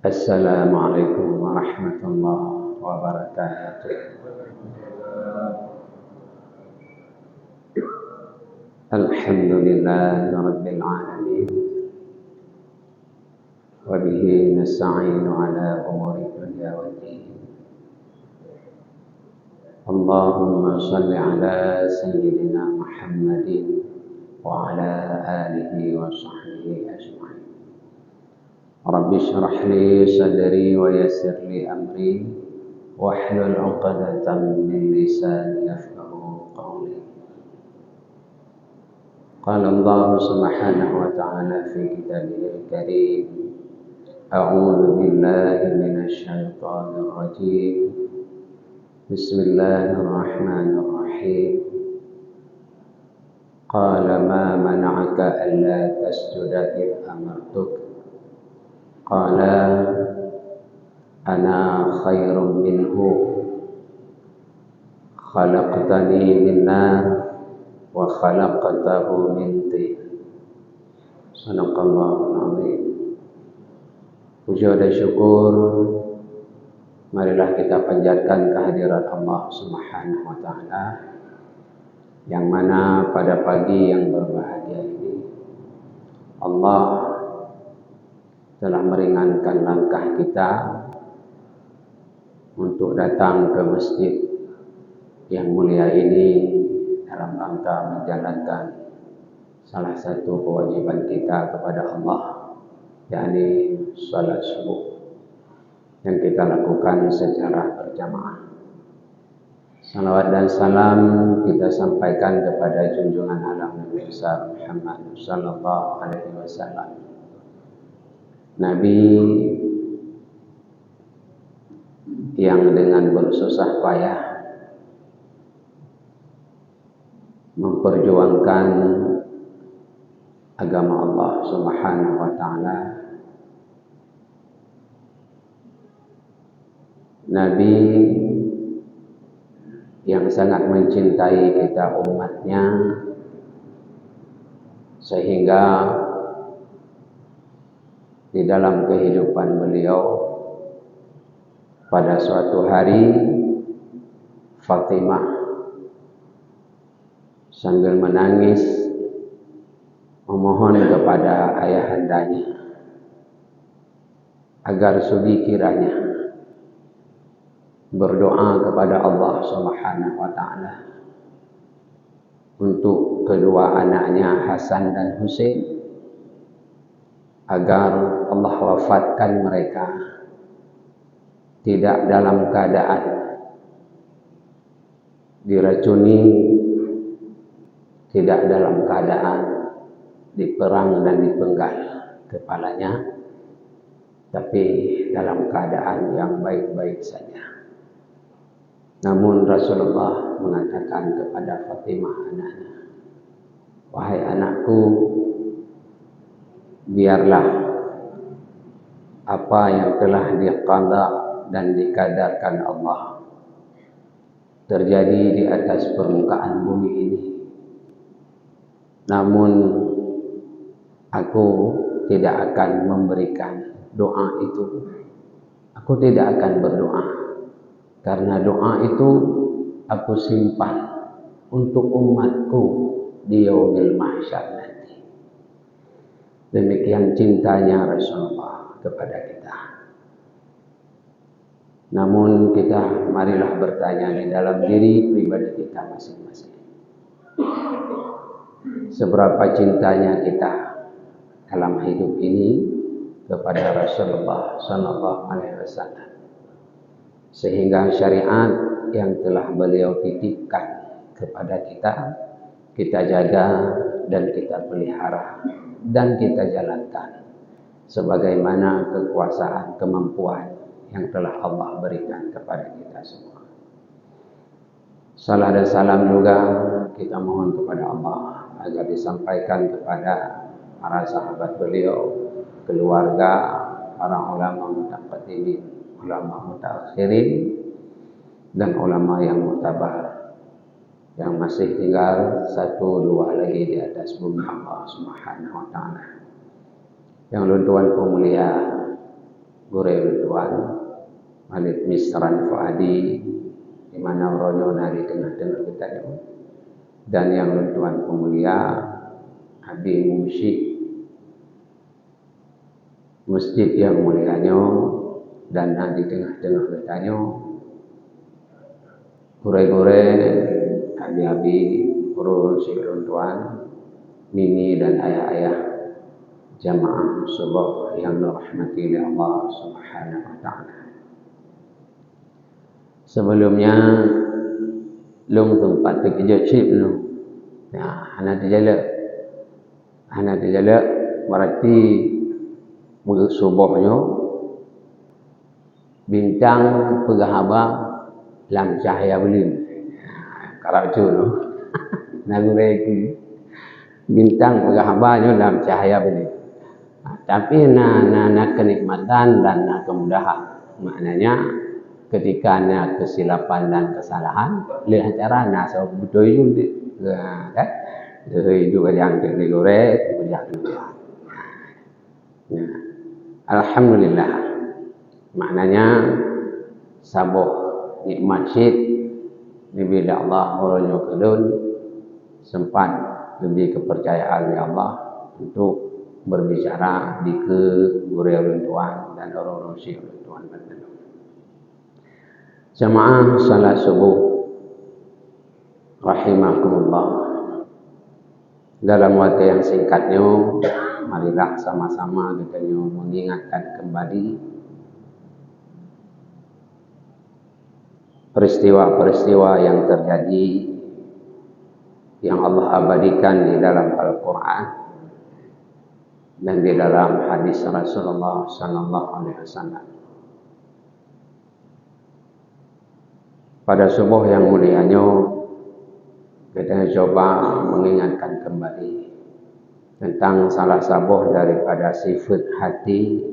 Assalamualaikum warahmatullahi wabarakatuh. Alhamdulillahirabbil alamin. Wa bihi nasta'inu ala umuri dunya waddin. Allahumma shalli ala sayyidina Muhammadin wa ala alihi wa sahbihi ajma'in. Rabbi shrah li sadri wa yassir li amri wahlul 'uqdatam min lisani yafqahu qawli. Qala Allah subhanahu wa ta'ala fi kitabihil karim. A'udzu billahi minasy syaithanir rajim. Bismillahirrahmanirrahim. Qala ma mana'aka alla tasjuda id amartuk. Qala ana khairum minhu khalaqtani min nar wa khalaqtahu min tin. Sadaqallahul azim. Puji dan syukur marilah kita panjatkan kehadirat Allah Subhanahu wa taala yang mana pada pagi yang berbahagia ini Allah telah meringankan langkah kita untuk datang ke masjid yang mulia ini dalam rangka menjalankan salah satu kewajiban kita kepada Allah, yakni salat subuh yang kita lakukan secara berjamaah. Salawat dan salam kita sampaikan kepada junjungan alam Nabi besar Muhammad sallallahu alaihi wasallam, Nabi yang dengan bersusah payah memperjuangkan agama Allah Subhanahu wa taala. Nabi yang sangat mencintai kita umatnya sehingga di dalam kehidupan beliau pada suatu hari Fatimah sambil menangis memohon kepada ayahandanya agar sudi kiranya berdoa kepada Allah Subhanahu wa taala untuk kedua anaknya Hasan dan Husain agar Allah wafatkan mereka tidak dalam keadaan diracuni, tidak dalam keadaan diperang dan dipenggal kepalanya, tapi dalam keadaan yang baik-baik saja. Namun Rasulullah mengatakan kepada Fatimah anaknya, wahai anakku, biarlah apa yang telah diqada dan dikadarkan Allah terjadi di atas permukaan bumi ini. Namun aku tidak akan memberikan doa itu. Aku tidak akan berdoa karena doa itu aku simpan untuk umatku di yaumil mahsyar nanti. Demikian cintanya Rasulullah kepada kita. Namun kita marilah bertanya di dalam diri pribadi kita masing-masing. Seberapa cintanya kita dalam hidup ini kepada Rasulullah sallallahu alaihi wasallam, sehingga syariat yang telah beliau titipkan kepada kita jaga dan kita pelihara dan kita jalankan sebagaimana kekuasaan kemampuan yang telah Allah berikan kepada kita semua. Salam dan salam juga kita mohon kepada Allah agar disampaikan kepada para sahabat beliau, keluarga, para ulama mutaqaddimin, ulama mutaakhirin, dan ulama yang mutabar yang masih tinggal 1-2 lagi di atas bumi Allah Subhanahu wa taala. yang luntuan pemulia Gure luntuan Malik Misran Fuadi di mana ronyo nari tengah-tengah kita ni, dan yang luntuan pemulia Abi Musyid masjid yang mulianya, dan di tengah-tengah kita ni Gure-gure abi-abi guru si luntuan mimi dan ayah-ayah jamaah subuh yang dirahmati oleh Allah Subhanahu wa taala. Sebelumnya lung tempat kerja chip lu. Ya, anak dijala berarti subuhnya bintang pegahaba lam cahaya belim. Kalau itu lu nagureki bintang pegahaba dalam cahaya belim. Tapi na kenikmatan dan na kemudahan. Maknanya ketika na kesilapan dan kesalahan, lihat cara na so betul itu kan. Dari itu yang digoreng, berjaya. Nah, alhamdulillah. Maknanya sabuh nikmat syid bila Allah meronyo kedun sempat lebih kepercayaan oleh Allah untuk berbicara di ke guru luntuan dan orang-orang syekh luntuan Banten. Jamaah salat subuh rahimakumullah. Dalam waktu yang singkatnya, marilah sama-sama kita mengingatkan kembali peristiwa-peristiwa yang terjadi yang Allah abadikan di dalam Al-Quran dan di dalam hadis Rasulullah Sallallahu Alaihi Wasallam. Pada subuh yang mulianya, kita coba mengingatkan kembali tentang salah satu daripada sifat hati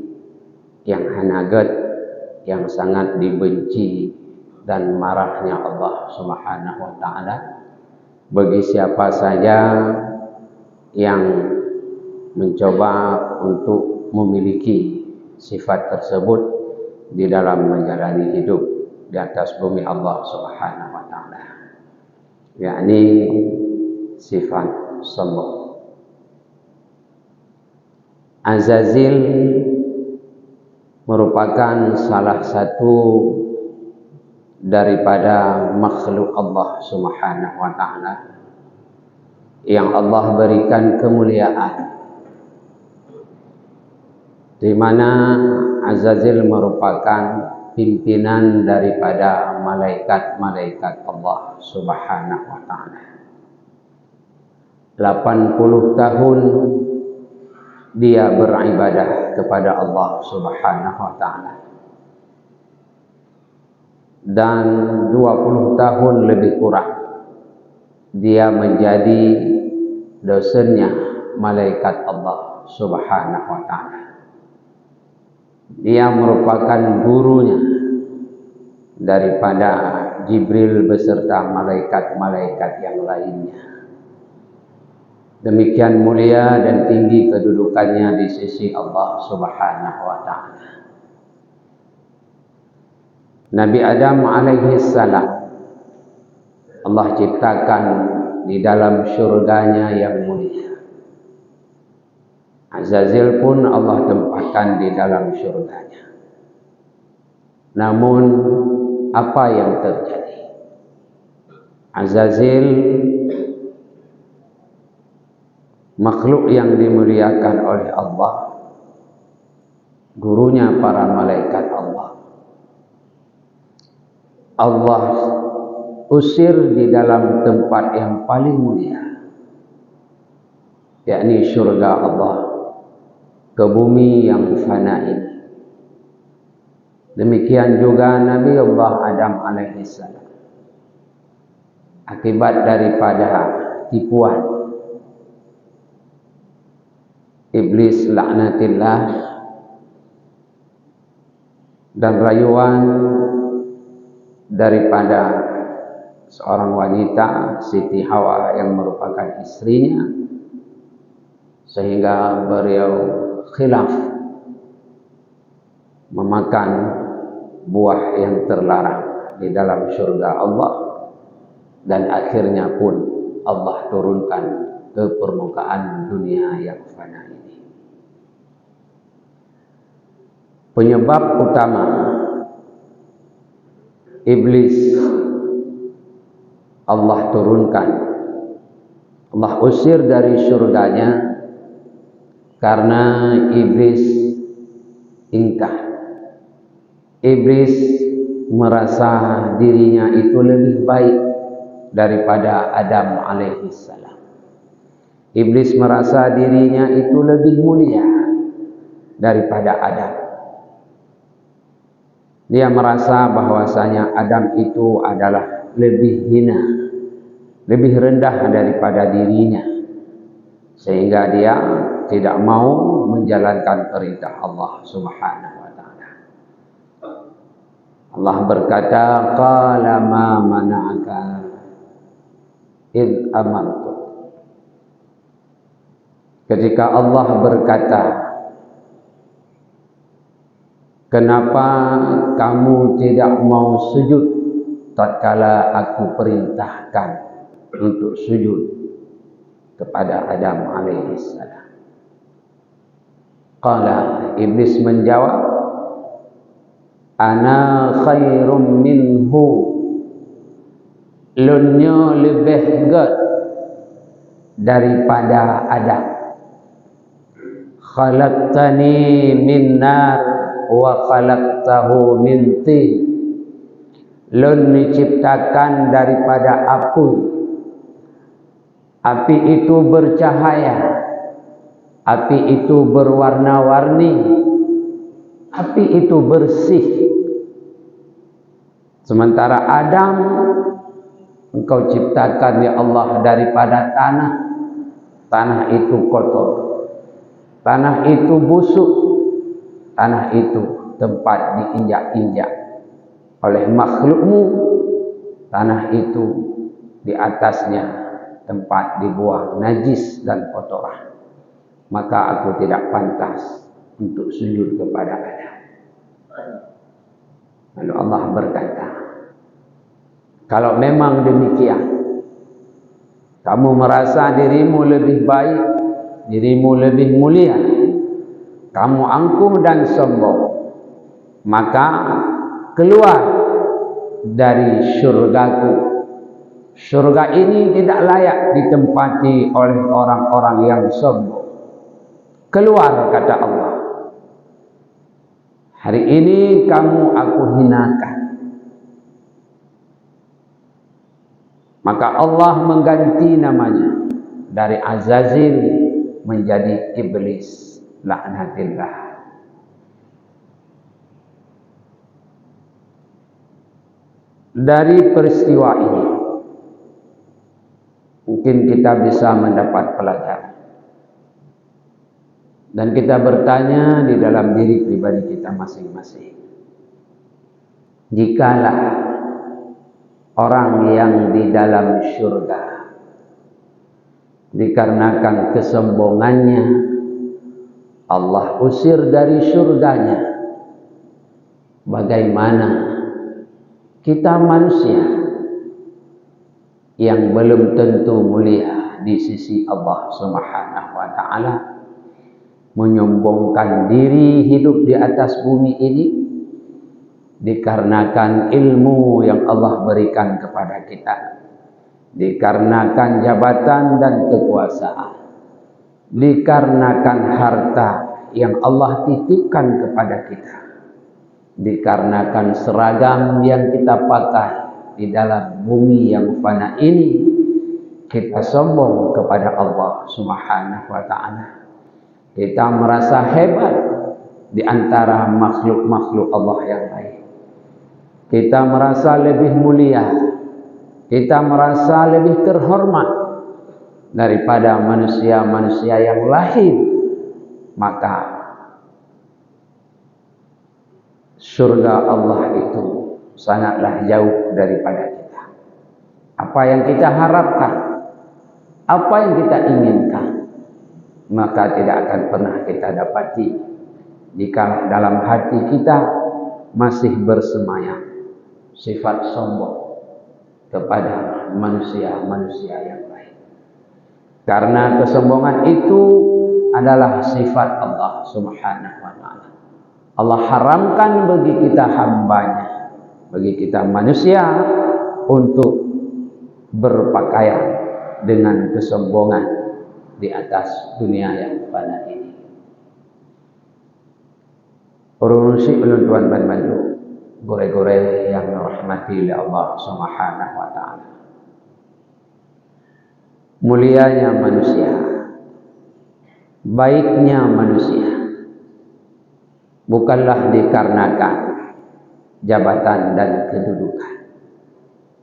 yang hanagat, yang sangat dibenci dan marahnya Allah Subhanahu wa taala bagi siapa saja yang mencoba untuk memiliki sifat tersebut di dalam menjalani hidup di atas bumi Allah Subhanahu wa taala, yakni sifat sombong. Azazil merupakan salah satu daripada makhluk Allah Subhanahu wa taala yang Allah berikan kemuliaan, di mana Azazil merupakan pimpinan daripada malaikat-malaikat Allah Subhanahu wa taala. 80 tahun dia beribadah kepada Allah Subhanahu wa taala. Dan 20 tahun lebih kurang dia menjadi dosennya malaikat Allah Subhanahu wa taala. Dia merupakan gurunya daripada Jibril beserta malaikat-malaikat yang lainnya. Demikian mulia dan tinggi kedudukannya di sisi Allah Subhanahu wa taala. Nabi Adam alaihi salam Allah ciptakan di dalam syurganya yang mulia. Azazil pun Allah tempatkan di dalam syurganya. Namun apa yang terjadi? Azazil makhluk yang dimuliakan oleh Allah, gurunya para malaikat Allah. Allah usir di dalam tempat yang paling mulia, yakni syurga Allah, ke bumi yang fana ini. Demikian juga Nabi Allah Adam alaihi salam, akibat daripada tipuan iblis laknatillah dan rayuan daripada seorang wanita Siti Hawa yang merupakan istrinya, sehingga beliau khilaf memakan buah yang terlarang di dalam syurga Allah, dan akhirnya pun Allah turunkan ke permukaan dunia yang fana ini. Penyebab utama iblis Allah turunkan, Allah usir dari syurganya karena iblis ingkar. Iblis merasa dirinya itu lebih baik daripada Adam alaihissalam. Iblis merasa dirinya itu lebih mulia daripada Adam. Dia merasa bahwasanya Adam itu adalah lebih hina, lebih rendah daripada dirinya, sehingga dia tidak mau menjalankan perintah Allah Subhanahu wa taala. Allah berkata, qala ma mana'aka id amartu. Ketika Allah berkata, kenapa kamu tidak mau sujud tatkala aku perintahkan untuk sujud kepada Adam alaihissalam? Qala, iblis menjawab, ana khairum minhu, lunnya lebih good daripada Adam. Khalaqtani min nar wa khalaqtahu min tin. Lun diciptakan daripada api. Api itu bercahaya. Api itu berwarna-warni. Api itu bersih. Sementara Adam engkau ciptakan ya Allah daripada tanah. Tanah itu kotor. Tanah itu busuk. Tanah itu tempat diinjak-injak oleh makhlukmu. Tanah itu di atasnya tempat dibuang najis dan kotoran. Maka aku tidak pantas untuk sujud kepada Adam. Lalu Allah berkata, kalau memang demikian, kamu merasa dirimu lebih baik, dirimu lebih mulia, kamu angkuh dan sombong, maka keluar dari syurgaku. Syurga ini tidak layak ditempati oleh orang-orang yang sombong. Keluar, kata Allah. Hari ini kamu aku hinakan. Maka Allah mengganti namanya dari Azazil menjadi Iblis. Laknatillah. Dari peristiwa ini mungkin kita bisa mendapat pelajaran. Dan kita bertanya di dalam diri pribadi kita masing-masing. Jikalau orang yang di dalam syurga dikarenakan kesombongannya Allah usir dari syurganya, bagaimana kita manusia yang belum tentu mulia di sisi Allah Subhanahu wa taala, menyombongkan diri hidup di atas bumi ini dikarenakan ilmu yang Allah berikan kepada kita, dikarenakan jabatan dan kekuasaan, dikarenakan harta yang Allah titipkan kepada kita, dikarenakan seragam yang kita pakai di dalam bumi yang fana ini, kita sombong kepada Allah Subhanahu wa taala. Kita merasa hebat di antara makhluk-makhluk Allah yang lain. Kita merasa lebih mulia. Kita merasa lebih terhormat daripada manusia-manusia yang lain. Maka surga Allah itu sangatlah jauh daripada kita. Apa yang kita harapkan, apa yang kita inginkan, maka tidak akan pernah kita dapati jika dalam hati kita masih bersemayam sifat sombong kepada manusia-manusia yang lain. Karena kesombongan itu adalah sifat Allah Subhanahu wa ta'ala. Allah haramkan bagi kita hambanya, bagi kita manusia, untuk berpakaian dengan kesombongan di atas dunia yang fana ini. Urusi ulun tuan ban bantu gore-gore yang dirahmati oleh Allah Subhanahu wa ta'ala. Mulianya manusia, baiknya manusia bukanlah dikarenakan jabatan dan kedudukan,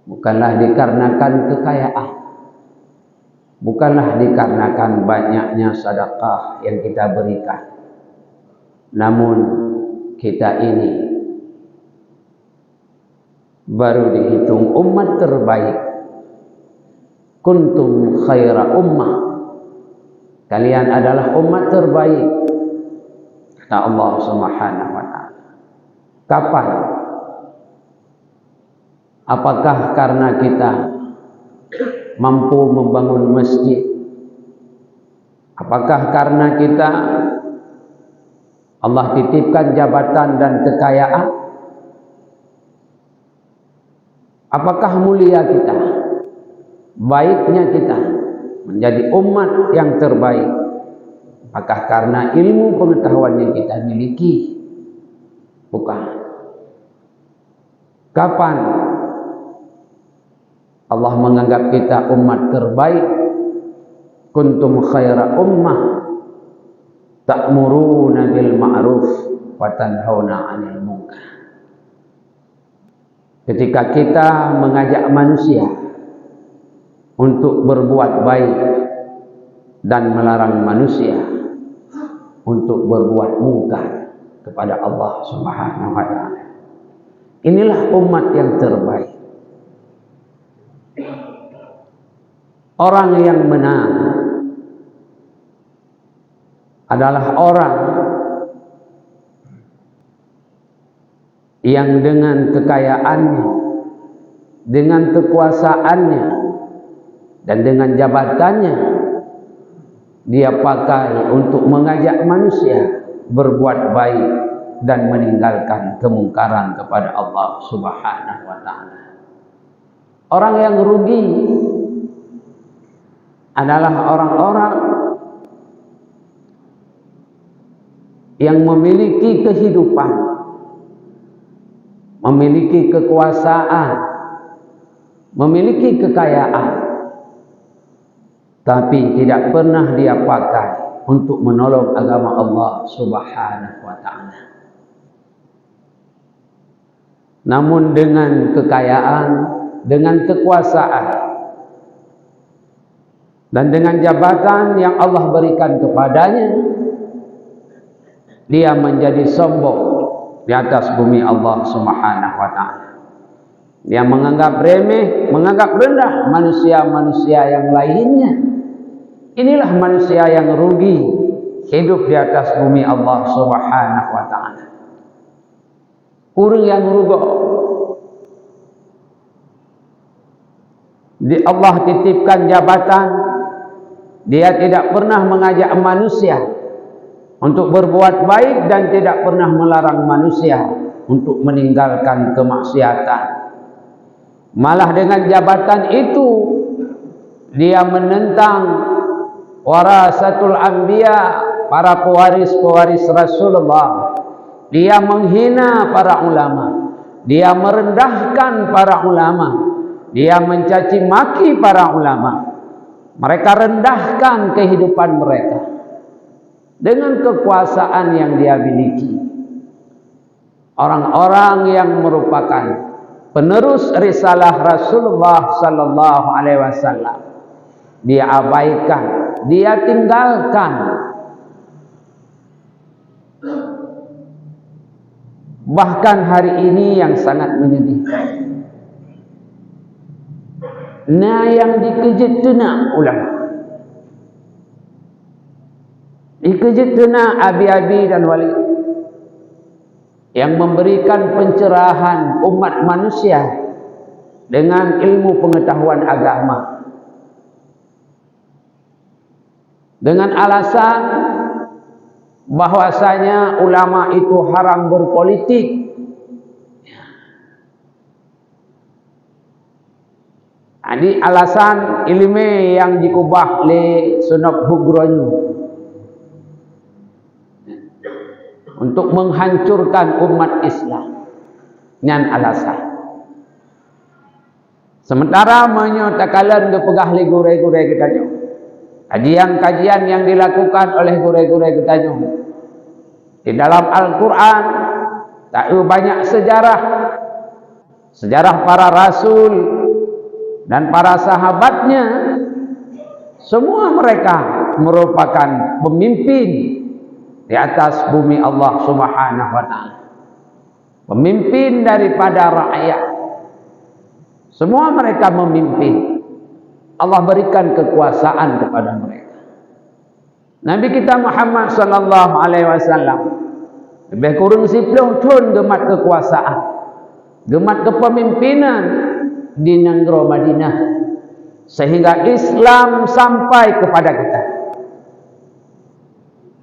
bukanlah dikarenakan kekayaan, bukanlah dikarenakan banyaknya sedekah yang kita berikan. Namun kita ini baru dihitung umat terbaik. Kuntum khaira ummah, kalian adalah umat terbaik, kata Allah Subhanahu wa ta'ala. Kapan? Apakah karena kita mampu membangun masjid? Apakah karena kita Allah titipkan jabatan dan kekayaan? Apakah mulia kita, baiknya kita menjadi umat yang terbaik? Apakah karena ilmu pengetahuan yang kita miliki? Bukan. Kapan Allah menganggap kita umat terbaik? Kuntum khaira ummah ta'muruna bil ma'ruf wa tanhauna 'anil munkar. Ketika kita mengajak manusia untuk berbuat baik dan melarang manusia untuk berbuat munkar kepada Allah Subhanahu wa ta'ala. Inilah umat yang terbaik. Orang yang menang adalah orang yang dengan kekayaannya, dengan kekuasaannya, dan dengan jabatannya dia pakai untuk mengajak manusia berbuat baik dan meninggalkan kemungkaran kepada Allah Subhanahu wa ta'ala. Orang yang rugi adalah orang-orang yang memiliki kehidupan, memiliki kekuasaan, memiliki kekayaan, tapi tidak pernah dia pakai untuk menolong agama Allah Subhanahu wa ta'ala. Namun dengan kekayaan, dengan kekuasaan, dan dengan jabatan yang Allah berikan kepadanya, dia menjadi sombong di atas bumi Allah Subhanahu wa ta'ala. Dia menganggap remeh, menganggap rendah manusia-manusia yang lainnya. Inilah manusia yang rugi hidup di atas bumi Allah Subhanahu wa ta'ala. Orang yang rugi, Allah titipkan jabatan, dia tidak pernah mengajak manusia untuk berbuat baik dan tidak pernah melarang manusia untuk meninggalkan kemaksiatan. Malah dengan jabatan itu dia menentang warasatul anbiya, para pewaris-pewaris Rasulullah. Dia menghina para ulama, dia merendahkan para ulama, dia mencaci maki para ulama. Mereka rendahkan kehidupan mereka dengan kekuasaan yang dia miliki. Orang-orang yang merupakan penerus risalah Rasulullah sallallahu alaihi wasallam dia abaikan, dia tinggalkan. Bahkan hari ini yang sangat menyedihkan, nah yang dikejut tu nak ulama. Ikejitna abi-abi dan wali yang memberikan pencerahan umat manusia dengan ilmu pengetahuan agama dengan alasan bahwasanya ulama itu haram berpolitik. Ini alasan ilmu yang dikubah oleh Sunop Hugronyu untuk menghancurkan umat Islam. Nyan alasan. Sementara menyatakan kepegah li gure-gure kita nyo. Kajian-kajian yang dilakukan oleh gure-gure kita nyo di dalam Al-Quran tak banyak sejarah para rasul dan para sahabatnya. Semua mereka merupakan pemimpin di atas bumi Allah Subhanahu wa ta'ala, pemimpin daripada rakyat. Semua mereka memimpin. Allah berikan kekuasaan kepada mereka. Nabi kita Muhammad sallallahu alaihi wasallam lebih kurang 10 tahun gemat kekuasaan, gemat kepemimpinan di negeri Madinah, sehingga Islam sampai kepada kita.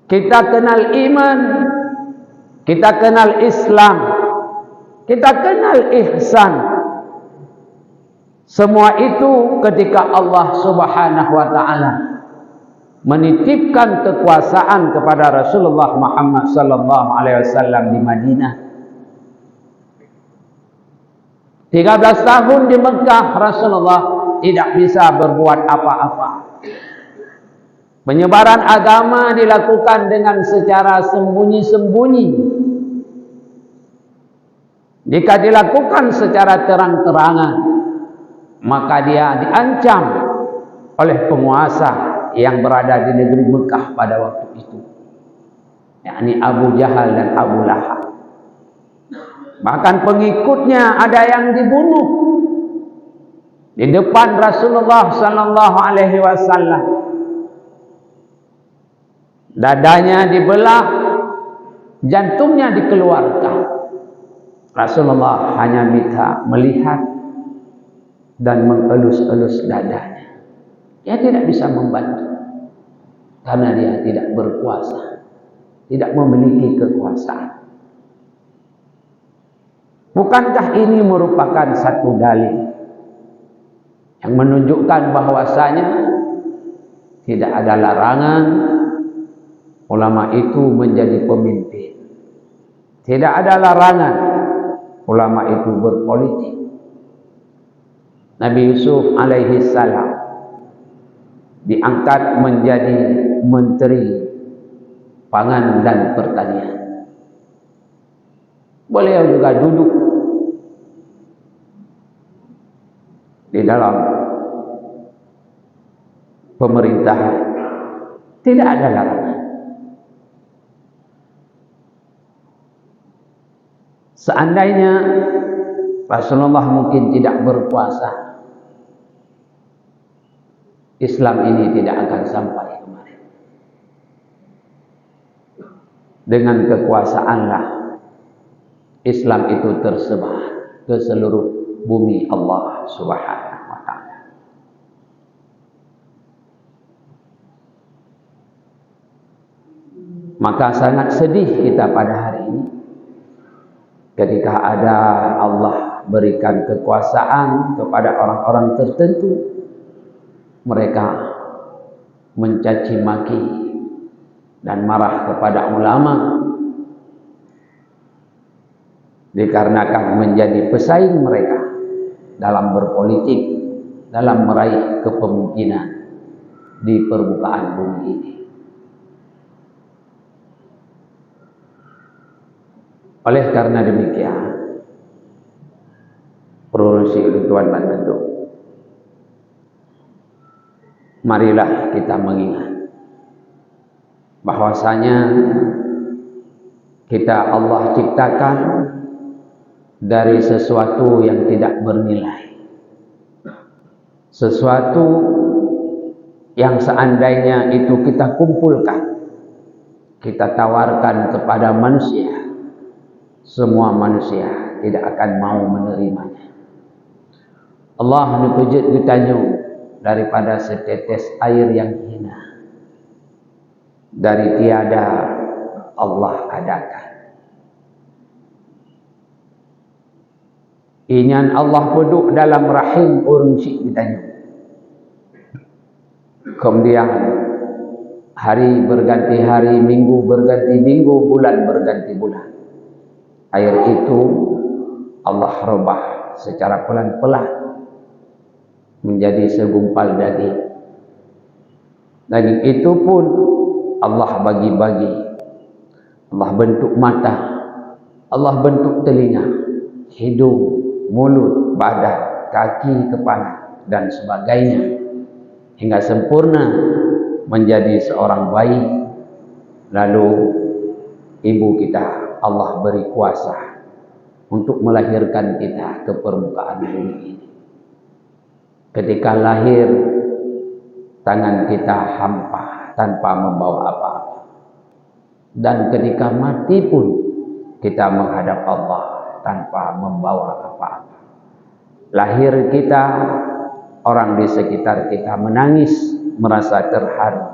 Kita kenal iman, kita kenal Islam, kita kenal ihsan. Semua itu ketika Allah Subhanahu wa ta'ala menitipkan kekuasaan kepada Rasulullah Muhammad sallallahu alaihi wasallam di Madinah. 13 tahun di Mekah Rasulullah tidak bisa berbuat apa-apa. Penyebaran agama dilakukan dengan secara sembunyi-sembunyi. Jika dilakukan secara terang-terangan, maka dia diancam oleh penguasa yang berada di negeri Mekah pada waktu itu, yakni Abu Jahal dan Abu Lahab. Bahkan pengikutnya ada yang dibunuh di depan Rasulullah sallallahu alaihi wasallam. Dadanya dibelah, jantungnya dikeluarkan. Rasulullah hanya minta melihat dan mengelus-elus dadanya. Dia tidak bisa membantu karena dia tidak berkuasa, tidak memiliki kekuasaan. Bukankah ini merupakan satu dalil yang menunjukkan bahwasanya tidak ada larangan ulama itu menjadi pemimpin? Tidak ada larangan ulama itu berpolitik. Nabi Yusuf alaihi salam diangkat menjadi menteri pangan dan pertanian. Beliau juga duduk di dalam pemerintahan. Tidak ada larangan. Seandainya Rasulullah mungkin tidak berkuasa, Islam ini tidak akan sampai kemari. Dengan kekuasaanlah Islam itu tersebar ke seluruh bumi Allah Subhanahu wa ta'ala. Maka sangat sedih kita pada hari ini ketika ada Allah berikan kekuasaan kepada orang-orang tertentu, mereka mencaci maki dan marah kepada ulama dikarenakan menjadi pesaing mereka dalam berpolitik, dalam meraih kepemimpinan di permukaan bumi ini. Oleh karena demikian, produksi tuan dan tentu, marilah kita mengingat bahwasanya kita Allah ciptakan dari sesuatu yang tidak bernilai, sesuatu yang seandainya itu kita kumpulkan kita tawarkan kepada manusia, semua manusia tidak akan mau menerimanya. Allah nukujud gutanyu daripada setetes air yang hina. Dari tiada Allah adakan. Inyan Allah duduk dalam rahim urang syik gutanyu. Kemudian hari berganti hari, minggu berganti minggu, bulan berganti bulan. Air itu Allah rubah secara pelan-pelan menjadi segumpal daging. Daging itu pun Allah bagi-bagi. Allah bentuk mata, Allah bentuk telinga, hidung, mulut, badan, kaki, kepala, dan sebagainya. Hingga sempurna menjadi seorang bayi. Lalu ibu kita Allah beri kuasa untuk melahirkan kita ke permukaan bumi ini. Ketika lahir, tangan kita hampa tanpa membawa apa-apa. Dan ketika mati pun kita menghadap Allah tanpa membawa apa-apa. Lahir kita, orang di sekitar kita menangis, merasa terharu.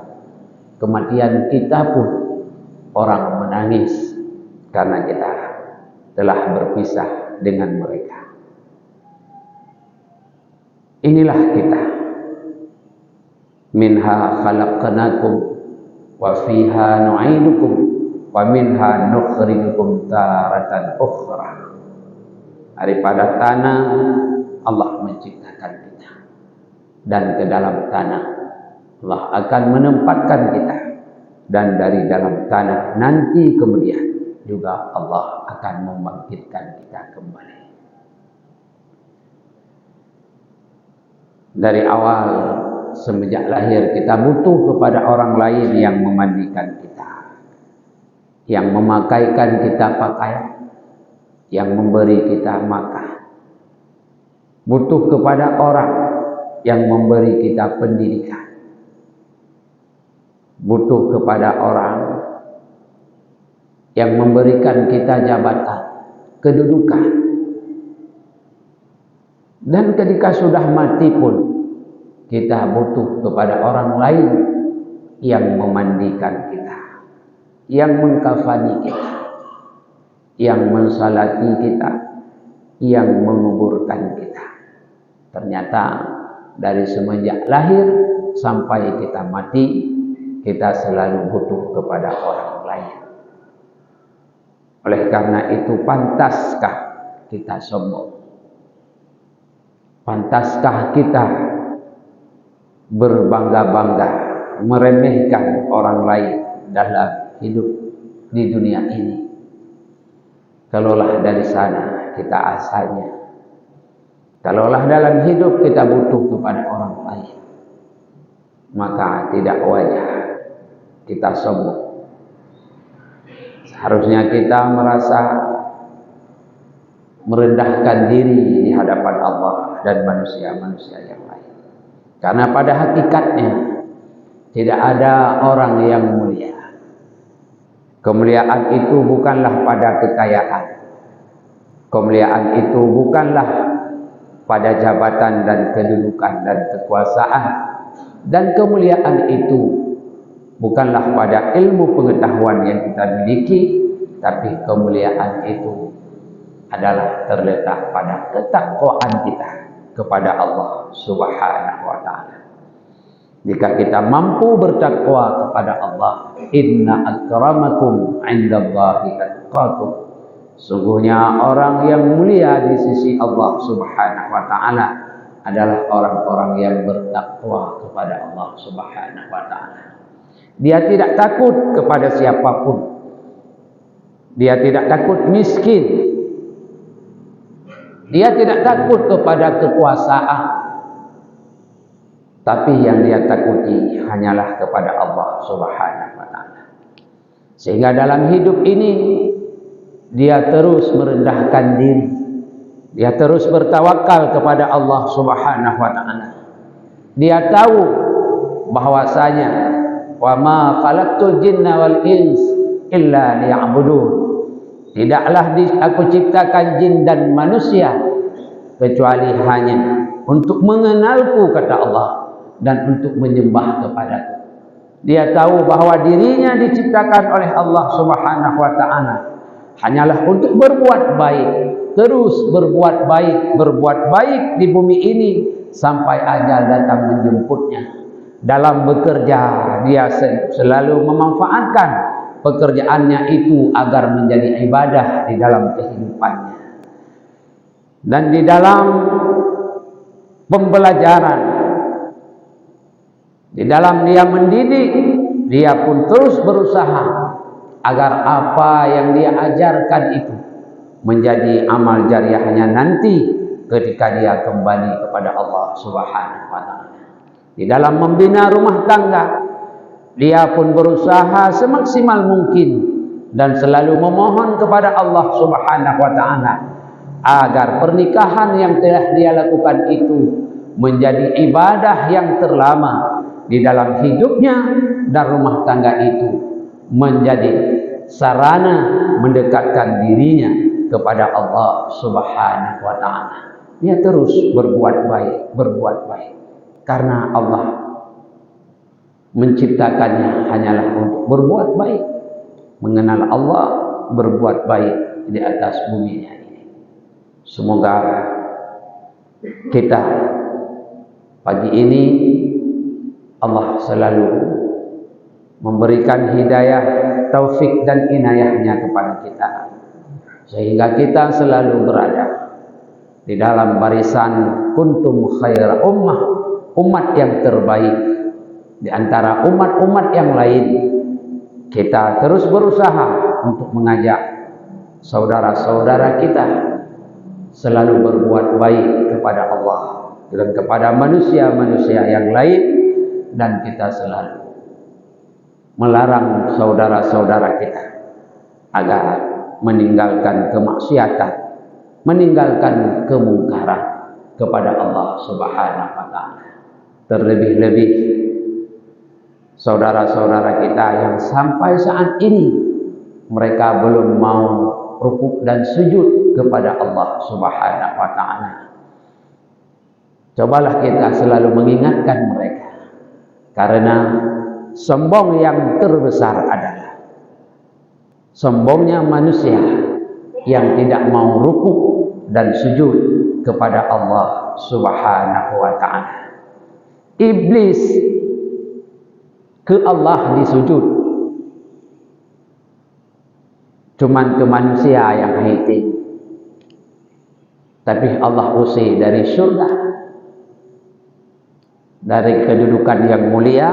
Kematian kita pun orang menangis karena kita telah berpisah dengan mereka. Inilah kita. Minha khalaqnakum wa fiha nu'idukum wa minha nukhrijukum taratan ukhra. Daripada tanah Allah menciptakan kita, dan ke dalam tanah Allah akan menempatkan kita, dan dari dalam tanah nanti kemudian juga Allah akan membangkitkan kita kembali. Dari awal semenjak lahir kita butuh kepada orang lain yang memandikan kita, yang memakaikan kita pakaian, yang memberi kita makan. Butuh kepada orang yang memberi kita pendidikan. Butuh kepada orang yang memberikan kita jabatan, kedudukan. Dan ketika sudah mati pun kita butuh kepada orang lain yang memandikan kita, yang mengkafani kita, yang mensalati kita, yang menguburkan kita. Ternyata dari semenjak lahir sampai kita mati, kita selalu butuh kepada orang lain. Oleh karena itu, pantaskah kita sombong? Pantaskah kita berbangga-bangga, meremehkan orang lain dalam hidup di dunia ini? Kalaulah dari sana kita asalnya, kalaulah dalam hidup kita butuh kepada orang lain, maka tidak wajar kita sombong. Seharusnya kita merasa merendahkan diri di hadapan Allah dan manusia-manusia yang lain. Karena pada hakikatnya tidak ada orang yang mulia. Kemuliaan itu bukanlah pada kekayaan. Kemuliaan itu bukanlah pada jabatan dan kedudukan dan kekuasaan. Dan kemuliaan itu bukanlah pada ilmu pengetahuan yang kita miliki, tapi kemuliaan itu adalah terletak pada ketakwaan kita kepada Allah Subhanahu wa ta'ala. Jika kita mampu bertakwa kepada Allah, inna akramakum 'indallahi atqakum. Sungguhnya orang yang mulia di sisi Allah Subhanahu wa ta'ala adalah orang-orang yang bertakwa kepada Allah Subhanahu wa ta'ala. Dia tidak takut kepada siapapun. Dia tidak takut miskin. Dia tidak takut kepada kekuasaan. Tapi yang dia takuti hanyalah kepada Allah Subhanahu wa ta'ala. Sehingga dalam hidup ini dia terus merendahkan diri. Dia terus bertawakal kepada Allah Subhanahu wa ta'ala. Dia tahu bahwasanya wa ma khalaqtul jinna wal ins illa liya'budun. Tidaklah aku ciptakan jin dan manusia kecuali hanya untuk mengenalku, kata Allah, dan untuk menyembah kepadaku. Dia tahu bahawa dirinya diciptakan oleh Allah Subhanahu wa taala hanyalah untuk berbuat baik, terus berbuat baik di bumi ini sampai ajal datang menjemputnya. Dalam bekerja, dia selalu memanfaatkan pekerjaannya itu agar menjadi ibadah di dalam kehidupannya. Dan di dalam pembelajaran, di dalam dia mendidik, dia pun terus berusaha agar apa yang dia ajarkan itu menjadi amal jariahnya nanti ketika dia kembali kepada Allah Subhanahu wa taala. Di dalam membina rumah tangga, dia pun berusaha semaksimal mungkin dan selalu memohon kepada Allah Subhanahu wa taala agar pernikahan yang telah dia lakukan itu menjadi ibadah yang terlama di dalam hidupnya, dan rumah tangga itu menjadi sarana mendekatkan dirinya kepada Allah Subhanahu wa taala. Dia terus berbuat baik karena Allah menciptakannya hanyalah untuk berbuat baik, mengenal Allah, berbuat baik di atas bumi ini. Semoga kita pagi ini Allah selalu memberikan hidayah, taufik dan inayahnya kepada kita, sehingga kita selalu berada di dalam barisan kuntum khaira ummah, umat yang terbaik di antara umat-umat yang lain. Kita terus berusaha untuk mengajak saudara-saudara kita selalu berbuat baik kepada Allah dan kepada manusia-manusia yang lain, dan kita selalu melarang saudara-saudara kita agar meninggalkan kemaksiatan, meninggalkan kemungkaran kepada Allah Subhanahu wa taala. Terlebih-lebih saudara-saudara kita yang sampai saat ini mereka belum mau rukuk dan sujud kepada Allah Subhanahu wa taala. Cobalah kita selalu mengingatkan mereka, karena sombong yang terbesar adalah sombongnya manusia yang tidak mau rukuk dan sujud kepada Allah Subhanahu wa taala. Iblis ke Allah disujud, cuman ke manusia yang haiti. Tapi Allah usir dari surga, dari kedudukan yang mulia,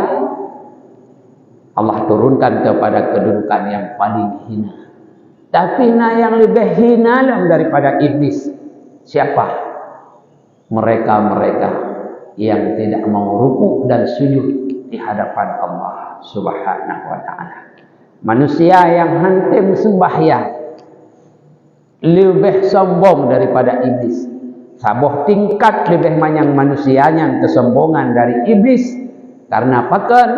Allah turunkan kepada kedudukan yang paling hina. Tapi yang lebih hina daripada iblis siapa? Mereka-mereka yang tidak mau rukuk dan sujud di hadapan Allah Subhanahu wa taala. Manusia yang hantim sembahyang lebih sombong daripada iblis. Sabuh tingkat lebih manyang manusianya kesombongan dari iblis, karena pakan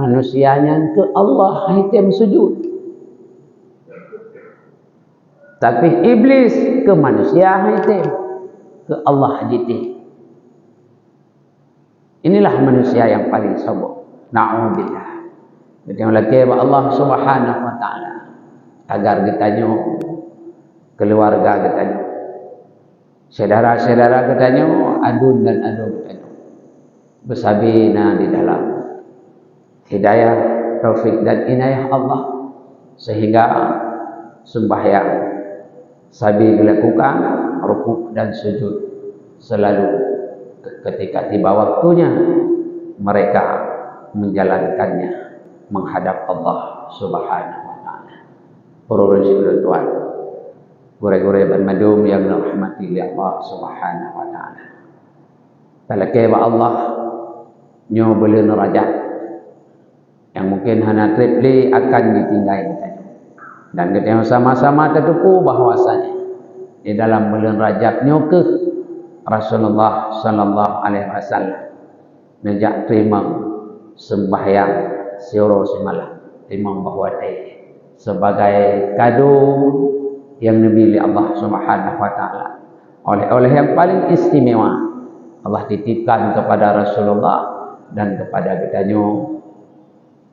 manusianya ke Allah hantim sujud. Tapi iblis ke manusia hantim, ke Allah jiti. Inilah manusia yang paling sombong. Na'udzubillah. Jadi lagi Allah Subhanahu wa taala agar ditanya keluarga ditanya, saudara-saudara ditanya, adun dan adun ditanya, bersabina di dalam hidayah, taufik dan inayah Allah, sehingga sembahyang sabi dilakukan, rukuk dan sujud selalu ketika tiba waktunya mereka menjalankannya menghadap Allah Subhanahu wa taala. Para Tuhan, gure-gure bermadum yang dirahmati oleh Allah Subhanahu wa taala. Talake ba Allah nyo beli nerajat yang mungkin hana tripli akan ditinggal kita. Dan kita sama-sama terduku bahwasanya di dalam bulan Rajab nyo ke Rasulullah sallallahu alaihi wasallam nejak terima sembahyang siro semalam, terima bahwa sebagai kado yang dimiliki Allah Subhanahu wa taala. Oleh yang paling istimewa Allah titipkan kepada Rasulullah dan kepada kitanya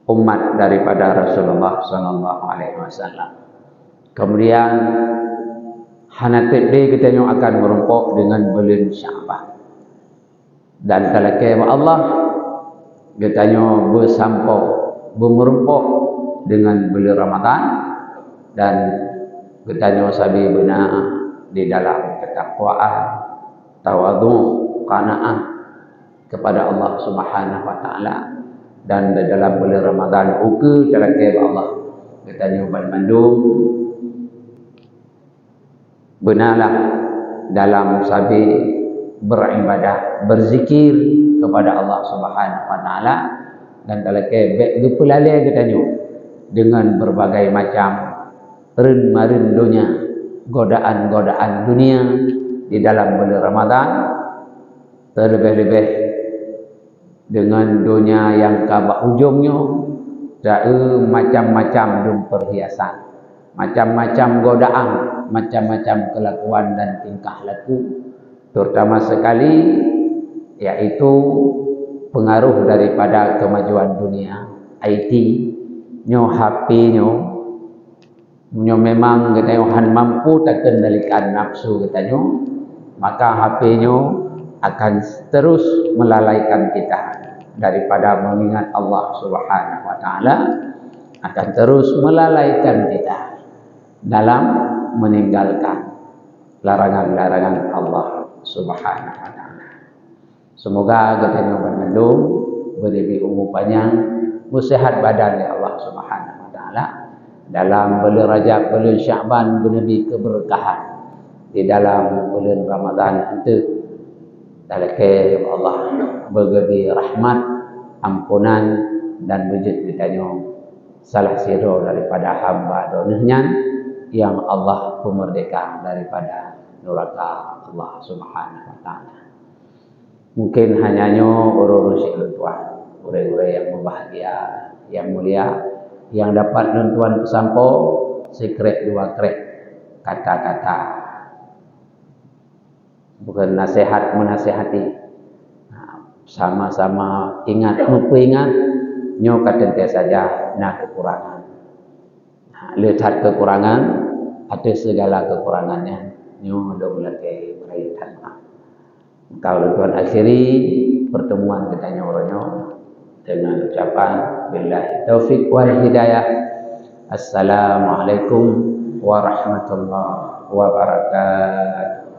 umat daripada Rasulullah sallallahu alaihi wasallam. Kemudian hanatik dia kitanya akan merumpuk dengan bulan Sya'ban. Dan kalau kema Allah kitanya bersampau bermerumpuk dengan bulan Ramadan dan kitanya sabi benar di dalam ketakwaan, tawadhu, qanaah kepada Allah Subhanahu wa taala. Dan di dalam bulan Ramadan uke telake Allah kitanya bandung benarlah dalam sabi beribadah, berzikir kepada Allah Subhanahu wa taala dan telake gepelale kitanya dengan berbagai macam ren-marin dunia, godaan-godaan dunia di dalam bulan Ramadan, terlebih-lebih dengan dunia yang kabak ujungnya macam-macam perhiasan, macam-macam godaan, macam-macam kelakuan dan tingkah laku, terutama sekali yaitu pengaruh daripada kemajuan dunia IT nyo, HP nyo memang kita mampu tak kendalikan nafsu kita nyo, maka HP nyo akan terus melalaikan kita daripada mengingat Allah Subhanahu wa taala, akan terus melalaikan kita dalam meninggalkan larangan-larangan Allah Subhanahu wa taala. Semoga kita nyo bermendung beri umur panjang, bersihat badan ya Allah Subhanahu wa taala. Dalam bulan Rajab, bulan Sya'ban, benabi keberkahan di dalam bulan Ramadan itu. Dalake Allah bergebi rahmat, ampunan dan wujud ditanya salah siro daripada hamba donahnya yang Allah pemerdeka daripada neraka Allah Subhanahu wa taala. Mungkin hanyanya urus-urus tuan, ure-ure yang berbahagia, yang mulia, yang dapat nontuan pesampo sekret dua krek kata-kata, bukan nasihat menasihati, sama-sama ingat ingat nyo katente saja nak kekurangan, lihat kekurangan, ada segala kekurangannya nyo do mulai beraitan. Kalau tuan akhiri pertemuan kita nyoronyo dengan ucapan billahi taufik wal hidayah. Assalamualaikum warahmatullahi wabarakatuh.